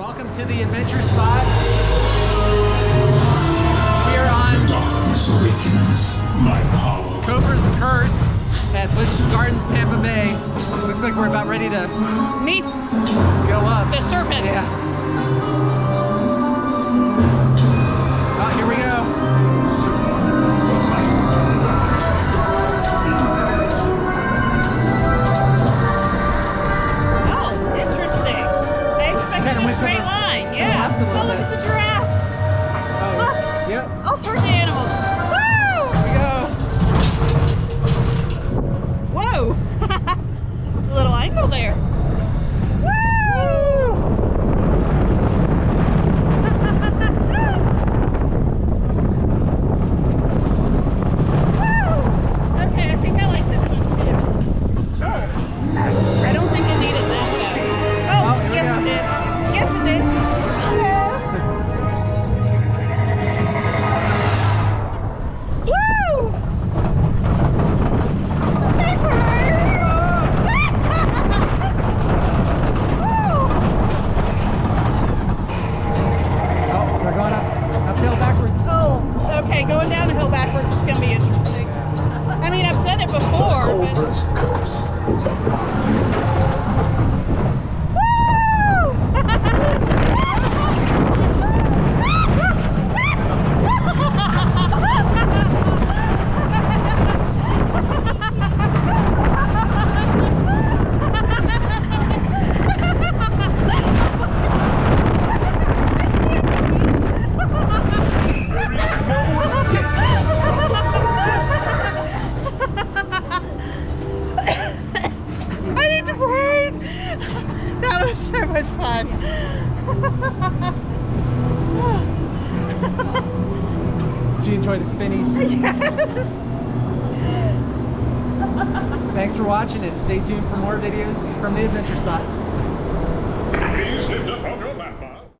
Welcome to the adventure spot. We are on Darkness awakens my power. Cobra's Curse at Busch Gardens, Tampa Bay. Looks like we're about ready to Meet go up. the serpent. Yeah. Oh, here we go. Oh, interesting. I expected a straight line. Yeah. Oh, look at the giraffes. Oh, yep. All sorts of animals. Woo! Whoa! A little angle there. Woo! Woo! Okay, I think I like this one too. Oh, I don't think it needed that though. Oh, here we yes go. it did. Yes it did. Woo! Oh, we're going uphill backwards. Oh, okay, going down the hill backwards is going to be interesting. I mean, I've done it before, but... Cobra's curse is I need to breathe. That was so much fun. Did you enjoy the spinnies? Yes. Thanks for watching and stay tuned for more videos from the adventure spot. Please lift up on your